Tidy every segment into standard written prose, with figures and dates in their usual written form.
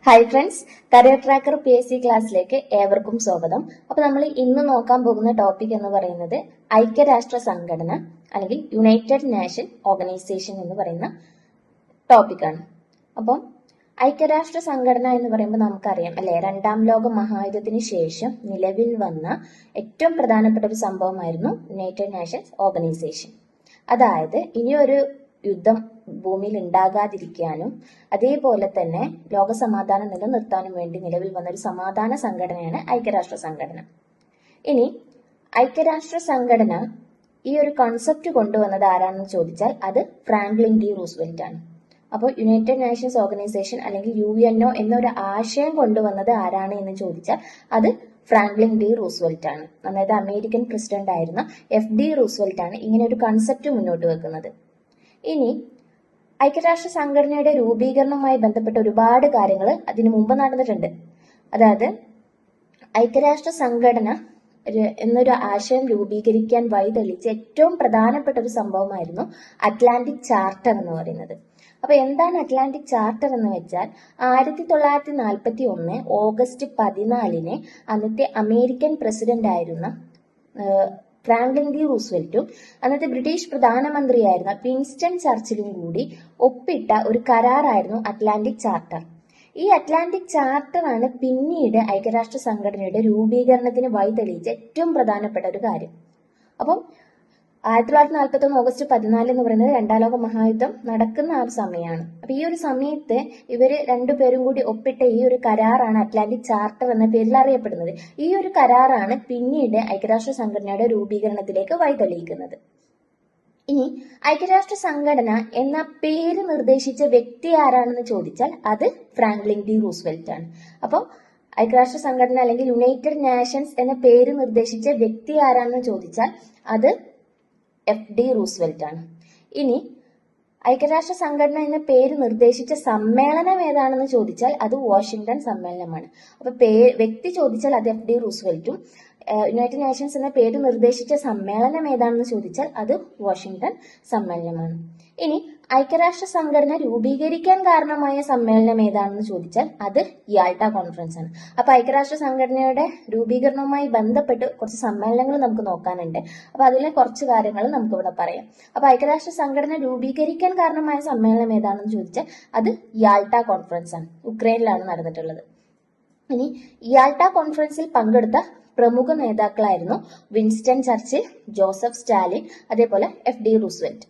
Hi friends, career tracker PSC ക്ലാസ്സിലേക്ക് ഏവർക്കും സ്വാഗതം. അപ്പോൾ നമ്മൾ ഇന്ന് നോക്കാൻ പോകുന്ന ടോപ്പിക് എന്ന് പറയുന്നത് ഐക്യരാഷ്ട്ര സംഘടന അല്ലെങ്കിൽ യുണൈറ്റഡ് നേഷൻ ഓർഗനൈസേഷൻ എന്ന് പറയുന്ന ടോപ്പിക്കാണ്. അപ്പം ഐക്യരാഷ്ട്ര സംഘടന എന്ന് പറയുമ്പോൾ നമുക്കറിയാം അല്ലെ, രണ്ടാം ലോക മഹായുദ്ധത്തിന് ശേഷം നിലവിൽ വന്ന ഏറ്റവും പ്രധാനപ്പെട്ട ഒരു സംഭവമായിരുന്നു യുണൈറ്റഡ് നേഷൻസ് ഓർഗനൈസേഷൻ. അതായത് ഇനിയൊരു യുദ്ധം ഭൂമിയിൽ ഉണ്ടാകാതിരിക്കാനും അതേപോലെ തന്നെ ലോക സമാധാനം നിലനിർത്താനും വേണ്ടി നിലവിൽ വന്ന ഒരു സമാധാന സംഘടനയാണ് ഐക്യരാഷ്ട്ര സംഘടന. ഇനി ഐക്യരാഷ്ട്ര സംഘടന ഈ ഒരു കോൺസെപ്റ്റ് കൊണ്ടുവന്നത് ആരാണെന്ന് ചോദിച്ചാൽ അത് ഫ്രാങ്ക്ലിൻ ഡി റൂസ്വെൽറ്റ് ആണ്. അപ്പോൾ യുണൈറ്റഡ് നേഷൻസ് ഓർഗനൈസേഷൻ അല്ലെങ്കിൽ UNO എന്നൊരു ആശയം കൊണ്ടുവന്നത് ആരാണ് എന്ന് ചോദിച്ചാൽ അത് ഫ്രാങ്ക്ലിൻ ഡി റൂസ്വെൽറ്റ് ആണ്. അതായത് അമേരിക്കൻ പ്രസിഡന്റ് ആയിരുന്ന FD റൂസ്വെൽറ്റ് ആണ് ഇങ്ങനെ ഒരു കൺസെപ്റ്റ് മുന്നോട്ട് വെക്കുന്നത്. ഇനി ഐക്യരാഷ്ട്ര സംഘടനയുടെ രൂപീകരണവുമായി ബന്ധപ്പെട്ട ഒരുപാട് കാര്യങ്ങൾ അതിനു മുമ്പ് നടന്നിട്ടുണ്ട്. അതായത് ഐക്യരാഷ്ട്ര സംഘടന എന്നൊരു ആശയം രൂപീകരിക്കാൻ വഴിതെളിച്ച ഏറ്റവും പ്രധാനപ്പെട്ട ഒരു സംഭവമായിരുന്നു അറ്റ്ലാന്റിക് ചാർട്ടർ എന്ന് പറയുന്നത്. അപ്പൊ എന്താണ് അറ്റ്ലാന്റിക് ചാർട്ടർ എന്ന് വെച്ചാൽ 1941 ഓഗസ്റ്റ് 14 അന്നത്തെ അമേരിക്കൻ പ്രസിഡന്റ് ആയിരുന്ന ഫ്രാങ്ക്ലിൻ ഡി റൂസ്വെൽറ്റും അന്നത്തെ ബ്രിട്ടീഷ് പ്രധാനമന്ത്രിയായിരുന്ന വിൻസ്റ്റൺ ചർച്ചിലും കൂടി ഒപ്പിട്ട ഒരു കരാറായിരുന്നു അറ്റ്ലാന്റിക് ചാർട്ടർ. ഈ അറ്റ്ലാന്റിക് ചാർട്ടർ ആണ് പിന്നീട് ഐക്യരാഷ്ട്ര സംഘടനയുടെ രൂപീകരണത്തിന് വഴി തെളിയിച്ച ഏറ്റവും പ്രധാനപ്പെട്ട ഒരു കാര്യം. അപ്പം 1941 ഓഗസ്റ്റ് 14 എന്ന് പറയുന്നത് രണ്ടാം ലോക മഹായുദ്ധം നടക്കുന്ന ആ ഒരു സമയമാണ്. അപ്പൊ ഈ ഒരു സമയത്ത് ഇവര് രണ്ടുപേരും കൂടി ഒപ്പിട്ട ഈ ഒരു കരാറാണ് അറ്റ്ലാന്റിക് ചാർട്ടർ എന്ന പേരിൽ അറിയപ്പെടുന്നത്. ഈ ഒരു കരാറാണ് പിന്നീട് ഐക്യരാഷ്ട്ര സംഘടനയുടെ രൂപീകരണത്തിലേക്ക് വഴി തെളിയിക്കുന്നത്. ഇനി ഐക്യരാഷ്ട്ര സംഘടന എന്ന പേര് നിർദ്ദേശിച്ച വ്യക്തി ആരാണെന്ന് ചോദിച്ചാൽ അത് ഫ്രാങ്ക്ലിൻ ഡി റൂസ്വെൽറ്റ് ആണ്. അപ്പം ഐക്യരാഷ്ട്ര സംഘടന അല്ലെങ്കിൽ യുണൈറ്റഡ് നേഷൻസ് എന്ന പേര് നിർദ്ദേശിച്ച വ്യക്തി ആരാണെന്ന് ചോദിച്ചാൽ അത് FD റൂസ്വെൽറ്റ് ആണ്. ഇനി ഐക്യരാഷ്ട്ര സംഘടന എന്ന പേര് നിർദ്ദേശിച്ച സമ്മേളനം ഏതാണെന്ന് ചോദിച്ചാൽ അത് വാഷിംഗ്ടൺ സമ്മേളനമാണ്. അപ്പൊ വ്യക്തി ചോദിച്ചാൽ അത് FD റൂസ്വെൽറ്റും യുണൈറ്റഡ് നേഷൻസ് എന്ന പേര് നിർദ്ദേശിച്ച സമ്മേളനം ഏതാണെന്ന് ചോദിച്ചാൽ അത് വാഷിംഗ്ടൺ സമ്മേളനമാണ്. ഇനി ഐക്യരാഷ്ട്ര സംഘടന രൂപീകരിക്കാൻ കാരണമായ സമ്മേളനം ഏതാണെന്ന് ചോദിച്ചാൽ അത് യാൾട്ട കോൺഫറൻസ് ആണ്. അപ്പൊ ഐക്യരാഷ്ട്ര സംഘടനയുടെ രൂപീകരണവുമായി ബന്ധപ്പെട്ട് കുറച്ച് സമ്മേളനങ്ങൾ നമുക്ക് നോക്കാനുണ്ട്. അപ്പൊ അതിലെ കുറച്ച് കാര്യങ്ങൾ നമുക്ക് ഇവിടെ പറയാം. അപ്പൊ ഐക്യരാഷ്ട്ര സംഘടന രൂപീകരിക്കാൻ കാരണമായ സമ്മേളനം ഏതാണെന്ന് ചോദിച്ചാൽ അത് യാൾട്ട കോൺഫറൻസ് ആണ്. യുക്രൈനിലാണ് നടന്നിട്ടുള്ളത്. ഇനി യാൾട്ട കോൺഫറൻസിൽ പങ്കെടുത്ത പ്രമുഖ നേതാക്കളായിരുന്നു വിൻസ്റ്റൺ ചർച്ചിൽ, ജോസഫ് സ്റ്റാലിൻ, അതേപോലെ FD റൂസ്വെൽറ്റ്.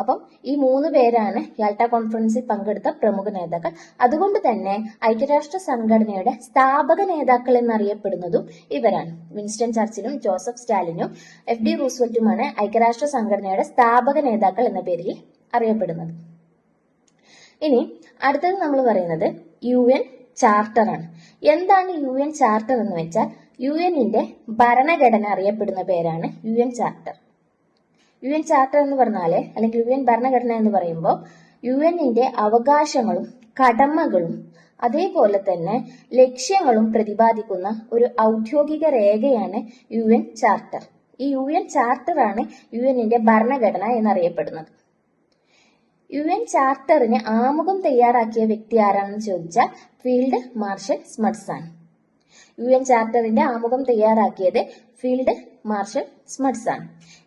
അപ്പം ഈ 3 പേരാണ് യാൾട്ട കോൺഫറൻസിൽ പങ്കെടുത്ത പ്രമുഖ നേതാക്കൾ. അതുകൊണ്ട് തന്നെ ഐക്യരാഷ്ട്ര സംഘടനയുടെ സ്ഥാപക നേതാക്കൾ എന്നറിയപ്പെടുന്നതും ഇവരാണ്. വിൻസ്റ്റൺ ചർച്ചിലും ജോസഫ് സ്റ്റാലിനും FD റൂസ്വെൽറ്റുമാണ് ഐക്യരാഷ്ട്ര സംഘടനയുടെ സ്ഥാപക നേതാക്കൾ എന്ന പേരിൽ അറിയപ്പെടുന്നത്. ഇനി അടുത്തത് നമ്മൾ പറയുന്നത് UN ചാർട്ടർ ആണ്. എന്താണ് UN ചാർട്ടർ എന്ന് വെച്ചാൽ UNന്റെ ഭരണഘടന അറിയപ്പെടുന്ന പേരാണ് UN ചാർട്ടർ. UN ചാർട്ടർ എന്ന് പറഞ്ഞാല് അല്ലെങ്കിൽ UN ഭരണഘടന എന്ന് പറയുമ്പോൾ UNന്റെ അവകാശങ്ങളും കടമകളും അതേപോലെ തന്നെ ലക്ഷ്യങ്ങളും പ്രതിപാദിക്കുന്ന ഒരു ഔദ്യോഗിക രേഖയാണ് UN ചാർട്ടർ. ഈ UN ചാർട്ടർ ആണ് UNന്റെ ഭരണഘടന എന്നറിയപ്പെടുന്നത്. UN ചാർട്ടറിന് ആമുഖം തയ്യാറാക്കിയ വ്യക്തി ആരാണെന്ന് ചോദിച്ചാൽ ഫീൽഡ് മാർഷൽ സ്മട്സ് ആണ്. UN ചാർട്ടറിന്റെ ആമുഖം തയ്യാറാക്കിയത് ഫീൽഡ് മാർഷൽ സ്മട്സ് ആണ്.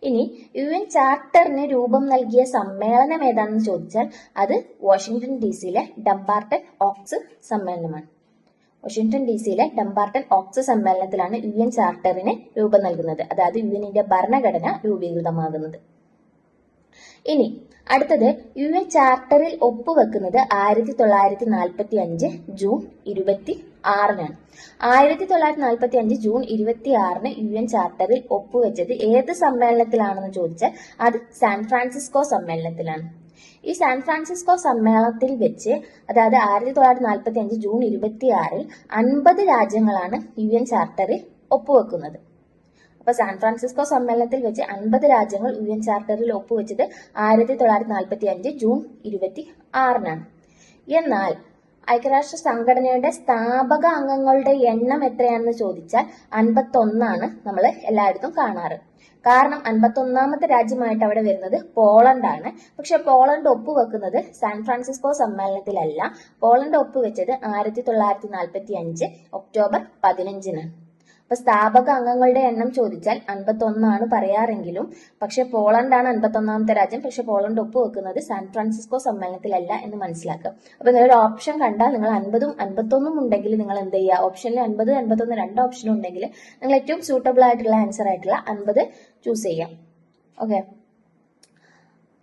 ഇനി UN ചാർട്ടറിന് രൂപം നൽകിയ സമ്മേളനം ഏതാണെന്ന് ചോദിച്ചാൽ അത് വാഷിംഗ്ടൺ DC ഡംബാർട്ടൺ ഓക്സ് സമ്മേളനമാണ്. വാഷിംഗ്ടൺ DC ഡംബാർട്ടൺ ഓക്സ് സമ്മേളനത്തിലാണ് UN ചാർട്ടറിന് രൂപം നൽകുന്നത്. അതായത് UNന്റെ ഭരണഘടന രൂപീകൃതമാകുന്നത്. ഇനി അടുത്തത് UN ചാർട്ടറിൽ ഒപ്പുവെക്കുന്നത് 1945 ജൂൺ 26 1945 ജൂൺ 26 UN ചാർട്ടറിൽ ഒപ്പുവെച്ചത് ഏത് സമ്മേളനത്തിലാണെന്ന് ചോദിച്ചാൽ അത് സാൻ ഫ്രാൻസിസ്കോ സമ്മേളനത്തിലാണ്. ഈ സാൻ ഫ്രാൻസിസ്കോ സമ്മേളനത്തിൽ വെച്ച് അതായത് 1945 ജൂൺ 26 50 രാജ്യങ്ങളാണ് UN ചാർട്ടറിൽ ഒപ്പുവെക്കുന്നത്. അപ്പൊ സാൻ ഫ്രാൻസിസ്കോ സമ്മേളനത്തിൽ വെച്ച് 50 രാജ്യങ്ങൾ UN ചാർട്ടറിൽ ഒപ്പുവെച്ചത് 1945 ജൂൺ 26 എന്നാൽ ഐക്യരാഷ്ട്ര സംഘടനയുടെ സ്ഥാപക അംഗങ്ങളുടെ എണ്ണം എത്രയാണെന്ന് ചോദിച്ചാൽ 51 നമ്മൾ എല്ലായിടത്തും കാണാറ്. കാരണം 51ാമത്തെ രാജ്യമായിട്ട് അവിടെ വരുന്നത് പോളണ്ടാണ്. പക്ഷെ പോളണ്ട് ഒപ്പുവെക്കുന്നത് സാൻ ഫ്രാൻസിസ്കോ സമ്മേളനത്തിലല്ല. പോളണ്ട് ഒപ്പുവെച്ചത് 1945 ഒക്ടോബർ 15-നാണ്. അപ്പൊ സ്ഥാപക അംഗങ്ങളുടെ എണ്ണം ചോദിച്ചാൽ 51 പറയാറെങ്കിലും പക്ഷെ പോളണ്ടാണ് 51ാമത്തെ രാജ്യം. പക്ഷെ പോളണ്ട് ഒപ്പുവെക്കുന്നത് സാൻ ഫ്രാൻസിസ്കോ സമ്മേളനത്തിലല്ല എന്ന് മനസ്സിലാക്കുക. അപ്പൊ നിങ്ങളൊരു ഓപ്ഷൻ കണ്ടാൽ നിങ്ങൾ 50ഉം 51ഉം ഉണ്ടെങ്കിൽ നിങ്ങൾ എന്ത് ചെയ്യുക, ഓപ്ഷനിൽ 50, 51 രണ്ട് ഓപ്ഷനും ഉണ്ടെങ്കിൽ നിങ്ങൾ ഏറ്റവും സൂട്ടബിൾ ആയിട്ടുള്ള ആൻസർ ആയിട്ടുള്ള 50 ചൂസ് ചെയ്യാം. ഓക്കെ.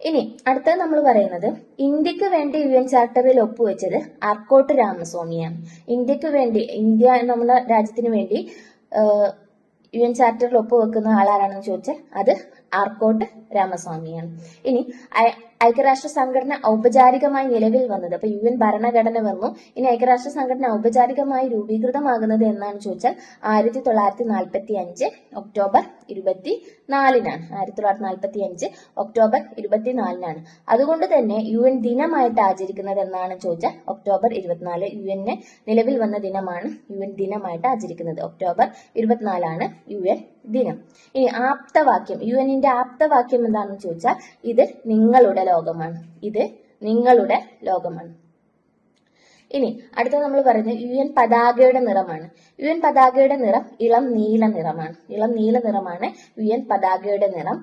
ഇനി അടുത്തത് നമ്മൾ പറയുന്നത് ഇന്ത്യക്ക് വേണ്ടി UN ചാർട്ടറിൽ ഒപ്പുവെച്ചത് ആർക്കോട്ട് രാമസ്വാമിയാണ്. ഇന്ത്യക്ക് വേണ്ടി, ഇന്ത്യ നമ്മുടെ രാജ്യത്തിന് വേണ്ടി UN ചാർട്ടറിൽ ഒപ്പുവെക്കുന്ന ആളാരാണെന്ന് ചോദിച്ചാൽ അത് ആർക്കോട്ട് രാമസ്വാമിയാണ്. ഇനി ഐക്യരാഷ്ട്ര സംഘടന ഔപചാരികമായി നിലവിൽ വന്നത്, അപ്പൊ UN ഭരണഘടന വന്നു, ഇനി ഐക്യരാഷ്ട്ര സംഘടന ഔപചാരികമായി രൂപീകൃതമാകുന്നത് എന്നാണ് ചോദിച്ചാൽ 1945 ഒക്ടോബർ 24-നാണ്. 1945 ഒക്ടോബർ 24-നാണ്. അതുകൊണ്ട് തന്നെ UN ദിനമായിട്ട് ആചരിക്കുന്നത് എന്നാണ് ചോദിച്ചാൽ ഒക്ടോബർ 24. UN നിലവിൽ വന്ന ദിനമാണ് UN ദിനമായിട്ട് ആചരിക്കുന്നത്. ഒക്ടോബർ 24-ആണ് UN ദിനം. ഇനി ആപ്തവാക്യം, UNന്റെ ആപ്തവാക്യം എന്താണെന്ന് ചോദിച്ചാൽ ഇത് നിങ്ങളുടെ ലോകമാണ്, ഇത് നിങ്ങളുടെ ലോകമാണ്. ഇനി അടുത്ത നമ്മൾ പറയുന്നത് UN പതാകയുടെ നിറമാണ്. UN പതാകയുടെ നിറം ഇളം നീല നിറമാണ്. ഇളം നീല നിറമാണ് UN പതാകയുടെ നിറം.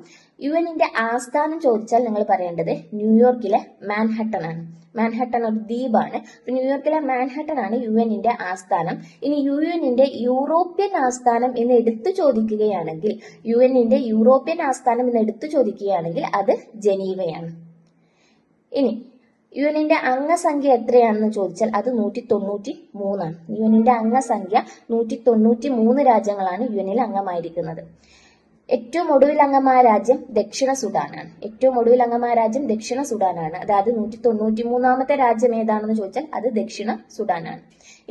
UNന്റെ ആസ്ഥാനം ചോദിച്ചാൽ നിങ്ങൾ പറയേണ്ടത് ന്യൂയോർക്കിലെ മാൻഹട്ടൻ ആണ്. മാൻഹട്ടൻ ഒരു ദ്വീപാണ്. ന്യൂയോർക്കിലെ മാൻഹട്ടൻ ആണ് UNന്റെ ആസ്ഥാനം. ഇനി UNന്റെ യൂറോപ്യൻ ആസ്ഥാനം എന്ന് എടുത്തു ചോദിക്കുകയാണെങ്കിൽ, UNന്റെ യൂറോപ്യൻ ആസ്ഥാനം എന്ന് എടുത്തു ചോദിക്കുകയാണെങ്കിൽ അത് ജനീവയാണ്. ഇനി UNന്റെ അംഗസംഖ്യ എത്രയാണെന്ന് ചോദിച്ചാൽ അത് 193 ആണ്. UNന്റെ അംഗസംഖ്യ 193 രാജ്യങ്ങളാണ് UNൽ അംഗമായിരിക്കുന്നത്. ഏറ്റവും ഒടുവിൽ അംഗമായ രാജ്യം ദക്ഷിണ സുഡാനാണ്. ഏറ്റവും ഒടുവിൽ അംഗമായ രാജ്യം ദക്ഷിണ സുഡാനാണ്. അതായത് 193ാമത്തെ രാജ്യം ഏതാണെന്ന് ചോദിച്ചാൽ അത് ദക്ഷിണ സുഡാനാണ്.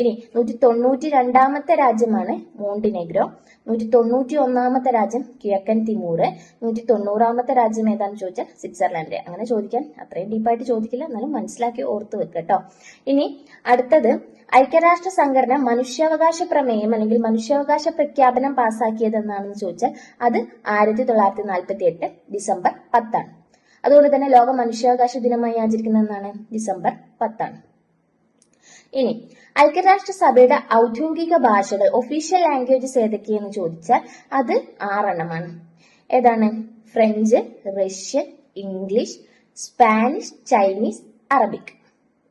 ഇനി 192ാമത്തെ രാജ്യമാണ് മോണ്ടിനെഗ്രോ. 191ാമത്തെ രാജ്യം കിഴക്കൻ തിമൂർ. 190ാമത്തെ രാജ്യം ഏതാണെന്ന് ചോദിച്ചാൽ സ്വിറ്റ്സർലൻഡ്. അങ്ങനെ ചോദിക്കാൻ അത്രയും ഡീപ്പായിട്ട് ചോദിക്കില്ല, എന്നാലും മനസ്സിലാക്കി ഓർത്ത് വെക്കട്ടോ. ഇനി അടുത്തത് ഐക്യരാഷ്ട്ര സംഘടന മനുഷ്യാവകാശ പ്രമേയം അല്ലെങ്കിൽ മനുഷ്യാവകാശ പ്രഖ്യാപനം പാസാക്കിയത് എന്നാണെന്ന് ചോദിച്ചാൽ അത് 1948 ഡിസംബർ 10-ആണ്. അതുകൊണ്ട് തന്നെ ലോക മനുഷ്യാവകാശ ദിനമായി ആചരിക്കുന്നത് എന്നാണ് ഡിസംബർ 10-ആണ്. ഇനി ഐക്യരാഷ്ട്ര സഭയുടെ ഔദ്യോഗിക ഭാഷകൾ, ഒഫീഷ്യൽ ലാംഗ്വേജസ് ഏതൊക്കെയെന്ന് ചോദിച്ചാൽ അത് 6 ഏതാണ്? French, Russian, English, Spanish, Chinese, Arabic.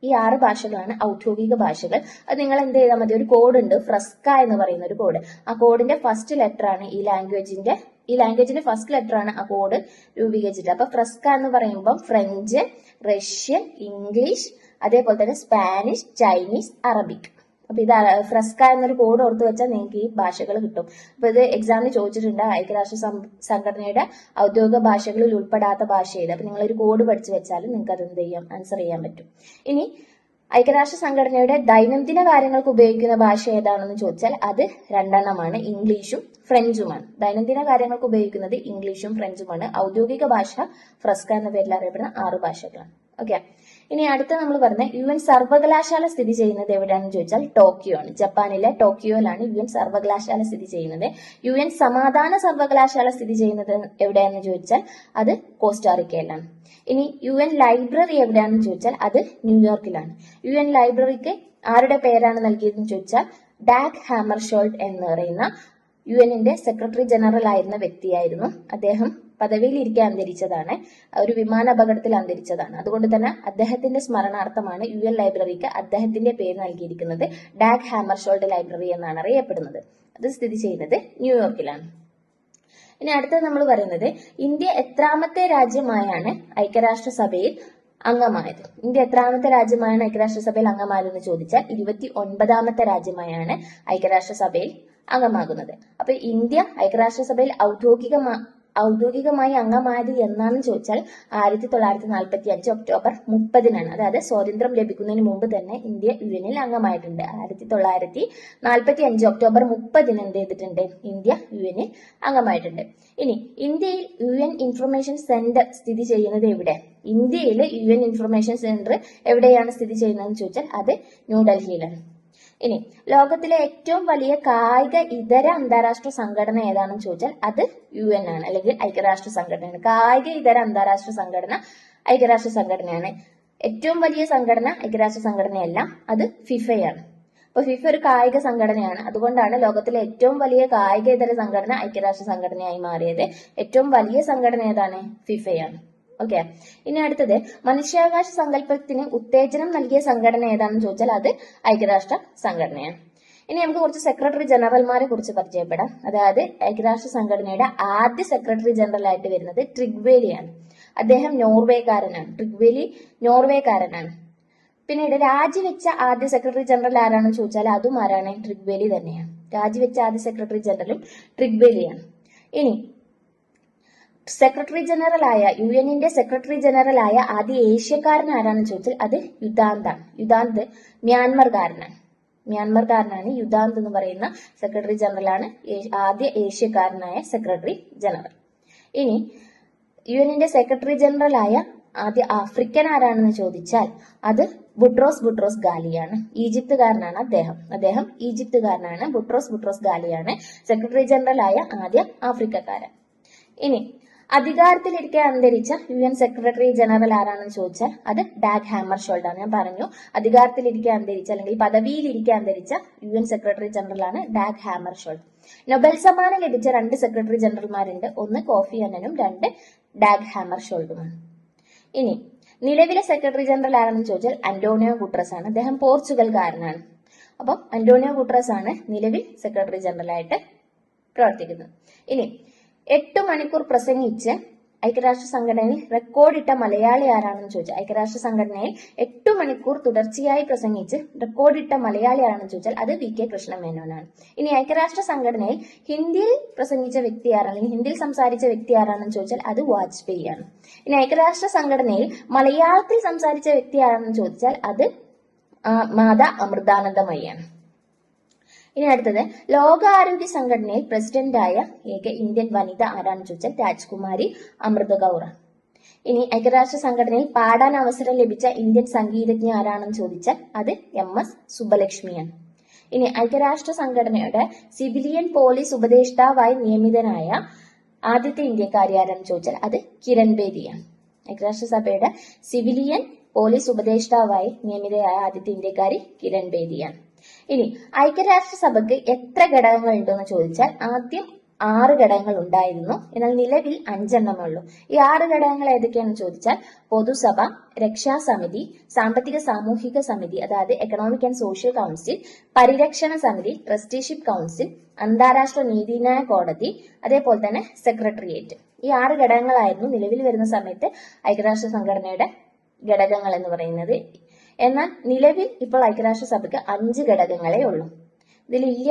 ഈ 6 ഭാഷകളാണ് ഔദ്യോഗിക ഭാഷകൾ. അത് നിങ്ങൾ എന്ത് ചെയ്താൽ മതി, ഒരു കോഡ് ഉണ്ട്, ഫ്രസ്ക എന്ന് പറയുന്ന ഒരു കോഡ്. ആ കോഡിന്റെ ഫസ്റ്റ് ലെറ്റർ ആണ് ഈ ലാംഗ്വേജിന്റെ ഫസ്റ്റ് ലെറ്റർ ആണ് ആ കോഡ് രൂപീകരിച്ചിട്ട്. അപ്പൊ ഫ്രസ്ക എന്ന് പറയുമ്പോൾ ഫ്രഞ്ച്, റഷ്യൻ, ഇംഗ്ലീഷ്, അതേപോലെ തന്നെ സ്പാനിഷ്, ചൈനീസ്, അറബിക്. അപ്പൊ ഇത് ഫ്രസ്ക എന്നൊരു കോഡ് ഓർത്ത് വെച്ചാൽ നിങ്ങൾക്ക് ഈ ഭാഷകൾ കിട്ടും. അപ്പൊ ഇത് എക്സാമിന് ചോദിച്ചിട്ടുണ്ട്, ഐക്യരാഷ്ട്ര സംഘടനയുടെ ഔദ്യോഗിക ഭാഷകളിൽ ഉൾപ്പെടാത്ത ഭാഷ ഏത്. അപ്പൊ നിങ്ങൾ ഒരു കോഡ് പഠിച്ചു വെച്ചാൽ നിങ്ങൾക്ക് അത് എന്ത് ചെയ്യാം, ആൻസർ ചെയ്യാൻ പറ്റും. ഇനി ഐക്യരാഷ്ട്ര സംഘടനയുടെ ദൈനംദിന കാര്യങ്ങൾക്ക് ഉപയോഗിക്കുന്ന ഭാഷ ഏതാണെന്ന് ചോദിച്ചാൽ അത് 2 ഇംഗ്ലീഷും ഫ്രഞ്ചുമാണ്. ദൈനംദിന കാര്യങ്ങൾക്ക് ഉപയോഗിക്കുന്നത് ഇംഗ്ലീഷും ഫ്രഞ്ചുമാണ്. ഔദ്യോഗിക ഭാഷ ഫ്രസ്ക എന്ന പേരിൽ അറിയപ്പെടുന്ന 6 ഭാഷകളാണ്. ഓക്കെ. ഇനി അടുത്ത നമ്മൾ പറഞ്ഞ UN സർവകലാശാല സ്ഥിതി ചെയ്യുന്നത് എവിടെയാണെന്ന് ചോദിച്ചാൽ ടോക്കിയോ ആണ്. ജപ്പാനിലെ ടോക്കിയോയിലാണ് UN സർവകലാശാല സ്ഥിതി ചെയ്യുന്നത്. UN സമാധാന സർവകലാശാല സ്ഥിതി ചെയ്യുന്നത് എവിടെയാണെന്ന് ചോദിച്ചാൽ അത് കോസ്റ്റാറിക്കയിലാണ്. ഇനി UN ലൈബ്രറി എവിടെയാണെന്ന് ചോദിച്ചാൽ അത് ന്യൂയോർക്കിലാണ്. UN ലൈബ്രറിക്ക് ആരുടെ പേരാണ് നൽകിയതെന്ന് ചോദിച്ചാൽ ഡാഗ് ഹാമർഷോൾഡ് എന്ന് പറയുന്ന UNന്റെ സെക്രട്ടറി ജനറൽ ആയിരുന്ന വ്യക്തിയായിരുന്നു. അദ്ദേഹം പദവിയിൽ ഇരിക്കാൻ അന്തരിച്ചതാണ്, ഒരു വിമാന അപകടത്തിൽ അന്തരിച്ചതാണ്. അതുകൊണ്ട് തന്നെ അദ്ദേഹത്തിന്റെ സ്മരണാർത്ഥമാണ് UN ലൈബ്രറിക്ക് അദ്ദേഹത്തിന്റെ പേര് നൽകിയിരിക്കുന്നത്. ഡാഗ് ഹാമർഷോൾഡ് ലൈബ്രറി എന്നാണ് അറിയപ്പെടുന്നത്. അത് സ്ഥിതി ചെയ്യുന്നത് ന്യൂയോർക്കിലാണ്. ഇനി അടുത്തത് നമ്മൾ പറയുന്നത് ഇന്ത്യ എത്രാമത്തെ രാജ്യമായാണ് ഐക്യരാഷ്ട്രസഭയിൽ അംഗമായത്. ഇന്ത്യ എത്രാമത്തെ രാജ്യമായാണ് ഐക്യരാഷ്ട്രസഭയിൽ അംഗമായതെന്ന് ചോദിച്ചാൽ 29ാമത്തെ രാജ്യമായാണ് ഐക്യരാഷ്ട്രസഭയിൽ അംഗമാകുന്നത്. അപ്പൊ ഇന്ത്യ ഐക്യരാഷ്ട്രസഭയിൽ ഔദ്യോഗികമായി അംഗമായത് എന്നാണെന്ന് ചോദിച്ചാൽ 1945 ഒക്ടോബർ 30-നാണ്. അതായത് സ്വാതന്ത്ര്യം ലഭിക്കുന്നതിന് മുമ്പ് തന്നെ ഇന്ത്യ UN അംഗമായിട്ടുണ്ട്. 1945 ഒക്ടോബർ 30-ന് എന്ത് ചെയ്തിട്ടുണ്ട്? India UN അംഗമായിട്ടുണ്ട്. ഇനി ഇന്ത്യയിൽ UN ഇൻഫർമേഷൻ സെന്റർ സ്ഥിതി ചെയ്യുന്നത് എവിടെ? ഇന്ത്യയിൽ UN ഇൻഫർമേഷൻ സെന്റർ എവിടെയാണ് സ്ഥിതി ചെയ്യുന്നതെന്ന് ചോദിച്ചാൽ അത് ന്യൂഡൽഹിയിലാണ്. ഇനി ലോകത്തിലെ ഏറ്റവും വലിയ കായിക ഇതര അന്താരാഷ്ട്ര സംഘടന ഏതാണെന്ന് ചോദിച്ചാൽ അത് UN ആണ്, അല്ലെങ്കിൽ ഐക്യരാഷ്ട്ര സംഘടനയാണ്. കായിക ഇതര അന്താരാഷ്ട്ര സംഘടന ഐക്യരാഷ്ട്ര സംഘടനയാണ്. ഏറ്റവും വലിയ സംഘടന ഐക്യരാഷ്ട്ര സംഘടനയല്ല, അത് ഫിഫയാണ്. അപ്പൊ ഫിഫ ഒരു കായിക സംഘടനയാണ്. അതുകൊണ്ടാണ് ലോകത്തിലെ ഏറ്റവും വലിയ കായിക ഇതര സംഘടന ഐക്യരാഷ്ട്ര സംഘടനയായി മാറിയത്. ഏറ്റവും വലിയ സംഘടന ഏതാണ്? ഫിഫയാണ്. ഓക്കെ. ഇനി അടുത്തത് മനുഷ്യാവകാശ സങ്കല്പത്തിന് ഉത്തേജനം നൽകിയ സംഘടന ഏതാണെന്ന് ചോദിച്ചാൽ അത് ഐക്യരാഷ്ട്ര സംഘടനയാണ്. ഇനി നമുക്ക് കുറച്ച് സെക്രട്ടറി ജനറൽമാരെ കുറിച്ച് പരിചയപ്പെടാം. അതായത് ഐക്യരാഷ്ട്ര സംഘടനയുടെ ആദ്യ സെക്രട്ടറി ജനറൽ ആയിട്ട് വരുന്നത് ട്രിഗ്വേലിയാണ്. അദ്ദേഹം നോർവേക്കാരനാണ്. ട്രിഗ്വേലി നോർവേക്കാരനാണ്. പിന്നീട് രാജിവെച്ച ആദ്യ സെക്രട്ടറി ജനറൽ ആരാണെന്ന് ചോദിച്ചാൽ അതും ആരാണ്? ട്രിഗ്വേലി തന്നെയാണ്. രാജിവെച്ച ആദ്യ സെക്രട്ടറി ജനറലും ട്രിഗ്വേലിയാണ്. ഇനി സെക്രട്ടറി ജനറലായ UN സെക്രട്ടറി ജനറലായ ആദ്യ ഏഷ്യക്കാരൻ ആരാണെന്ന് ചോദിച്ചാൽ അത് യുദാന്താണ്. യുദാന്ത് മ്യാൻമർകാരനാണ് യുദാന്ത് എന്ന് പറയുന്ന സെക്രട്ടറി ജനറലാണ് ആദ്യ ഏഷ്യക്കാരനായ സെക്രട്ടറി ജനറൽ. ഇനി UN സെക്രട്ടറി ജനറലായ ആദ്യ ആഫ്രിക്കൻ ആരാണെന്ന് ചോദിച്ചാൽ അത് ബുട്രോസ് ഗാലിയാണ്. ഈജിപ്തുകാരനാണ് അദ്ദേഹം ഈജിപ്തുകാരനാണ്. ബുട്രോസ് ഗാലിയാണ് സെക്രട്ടറി ജനറലായ ആദ്യ ആഫ്രിക്കക്കാരൻ. ഇനി അധികാരത്തിലിരിക്കെ അന്തരിച്ച UN സെക്രട്ടറി ജനറൽ ആരാണെന്ന് ചോദിച്ചാൽ അത് ഡാഗ് ഹാമർഷോൾഡ് ആണ്. ഞാൻ പറഞ്ഞു, അധികാരത്തിലിരിക്കെ അന്തരിച്ച അല്ലെങ്കിൽ പദവിയിലിരിക്കെ അന്തരിച്ച UN സെക്രട്ടറി ജനറൽ ആണ് ഡാഗ് ഹാമർഷോൾഡ്. നൊബേൽ സമ്മാനം ലഭിച്ച 2 സെക്രട്ടറി ജനറൽമാരുണ്ട്. ഒന്ന് കോഫി അന്നനും 2 ഡാഗ് ഹാമർഷോൾഡുമാണ്. ഇനി നിലവിലെ സെക്രട്ടറി ജനറൽ ആരാണെന്ന് ചോദിച്ചാൽ അന്റോണിയോ ഗുട്ടറസ് ആണ്. അദ്ദേഹം പോർച്ചുഗൽകാരനാണ്. അപ്പം അന്റോണിയോ ഗുട്ടറസ് ആണ് നിലവിൽ സെക്രട്ടറി ജനറൽ ആയിട്ട് പ്രവർത്തിക്കുന്നത്. ഇനി 8 മണിക്കൂർ പ്രസംഗിച്ച് ഐക്യരാഷ്ട്ര സംഘടനയിൽ റെക്കോർഡിട്ട മലയാളി ആരാണെന്ന് ചോദിച്ചാൽ ഐക്യരാഷ്ട്ര സംഘടനയിൽ 8 മണിക്കൂർ തുടർച്ചയായി പ്രസംഗിച്ച് റെക്കോർഡിട്ട മലയാളി ആരാണെന്ന് ചോദിച്ചാൽ അത് VK കൃഷ്ണമേനോനാണ്. ഇനി ഐക്യരാഷ്ട്ര സംഘടനയിൽ ഹിന്ദിയിൽ പ്രസംഗിച്ച വ്യക്തി ആരാണ്, അല്ലെങ്കിൽ ഹിന്ദിയിൽ സംസാരിച്ച വ്യക്തി ആരാണെന്ന് ചോദിച്ചാൽ അത് വാജ്പേയി ആണ്. ഇനി ഐക്യരാഷ്ട്ര സംഘടനയിൽ മലയാളത്തിൽ സംസാരിച്ച വ്യക്തി ആരാണെന്ന് ചോദിച്ചാൽ അത് മാതാ അമൃതാനന്ദമയ്യാണ്. ഇനി അടുത്തത് ലോകാരോഗ്യ സംഘടനയിൽ പ്രസിഡന്റായ ഏക ഇന്ത്യൻ വനിത ആരാണെന്ന് ചോദിച്ചാൽ രാജ്കുമാരി അമൃത കൗർ. ഇനി ഐക്യരാഷ്ട്ര സംഘടനയിൽ പാടാൻ അവസരം ലഭിച്ച ഇന്ത്യൻ സംഗീതജ്ഞ ആരാണെന്ന് ചോദിച്ചാൽ അത് MS സുബ്ബലക്ഷ്മിയാണ്. ഇനി ഐക്യരാഷ്ട്ര സംഘടനയുടെ സിവിലിയൻ പോലീസ് ഉപദേഷ്ടാവായി നിയമിതനായ ആദ്യത്തെ ഇന്ത്യക്കാരി ആരാണെന്ന് ചോദിച്ചാൽ അത് കിരൺ ബേദിയാണ്. ഐക്യരാഷ്ട്രസഭയുടെ സിവിലിയൻ പോലീസ് ഉപദേഷ്ടാവായി നിയമിതയായ ആദ്യത്തെ ഇന്ത്യക്കാരി കിരൺ ബേദിയാണ്. ഇനി ഐക്യരാഷ്ട്രസഭയ്ക്ക് എത്ര ഘടകങ്ങൾ ഉണ്ടെന്ന് ചോദിച്ചാൽ ആദ്യം 6 ഘടകങ്ങൾ ഉണ്ടായിരുന്നു. എന്നാൽ നിലവിൽ 5 എണ്ണമേ ഉള്ളൂ. ഈ 6 ഘടകങ്ങൾ ഏതൊക്കെയാണെന്ന് ചോദിച്ചാൽ പൊതുസഭ, രക്ഷാസമിതി, സാമ്പത്തിക സാമൂഹിക സമിതി അതായത് എക്കണോമിക് ആൻഡ് സോഷ്യൽ കൗൺസിൽ, പരിരക്ഷണ സമിതി, ട്രസ്റ്റിഷിപ്പ് കൗൺസിൽ, അന്താരാഷ്ട്ര നീതിന്യായ കോടതി, അതേപോലെ തന്നെ സെക്രട്ടേറിയറ്റ്. ഈ 6 ഘടകങ്ങളായിരുന്നു നിലവിൽ വരുന്ന സമയത്ത് ഐക്യരാഷ്ട്ര സംഘടനയുടെ ഘടകങ്ങൾ എന്ന് പറയുന്നത്. എന്നാൽ നിലവിൽ ഇപ്പോൾ ഐക്യരാഷ്ട്രസഭയ്ക്ക് 5 ഘടകങ്ങളേ ഉള്ളൂ. ഇതിലില്ല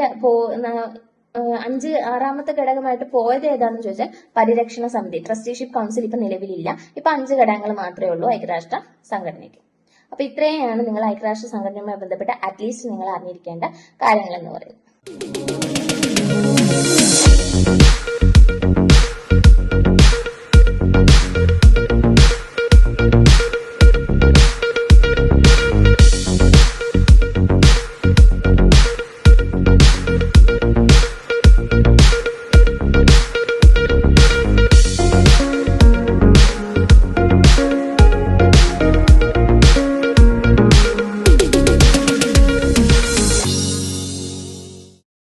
6ാമത്തെ ഘടകമായിട്ട് പോയത് ഏതാണെന്ന് ചോദിച്ചാൽ പരിരക്ഷണ സമിതി, ട്രസ്റ്റിഷിപ്പ് കൗൺസിൽ ഇപ്പൊ നിലവിലില്ല. ഇപ്പൊ 5 ഘടകങ്ങൾ മാത്രമേ ഉള്ളൂ ഐക്യരാഷ്ട്ര സംഘടനയ്ക്ക്. അപ്പൊ ഇത്രയാണ് നിങ്ങൾ ഐക്യരാഷ്ട്ര സംഘടനയുമായി ബന്ധപ്പെട്ട അറ്റ്ലീസ്റ്റ് നിങ്ങൾ അറിഞ്ഞിരിക്കേണ്ട കാര്യങ്ങൾ എന്ന് പറയുന്നത്.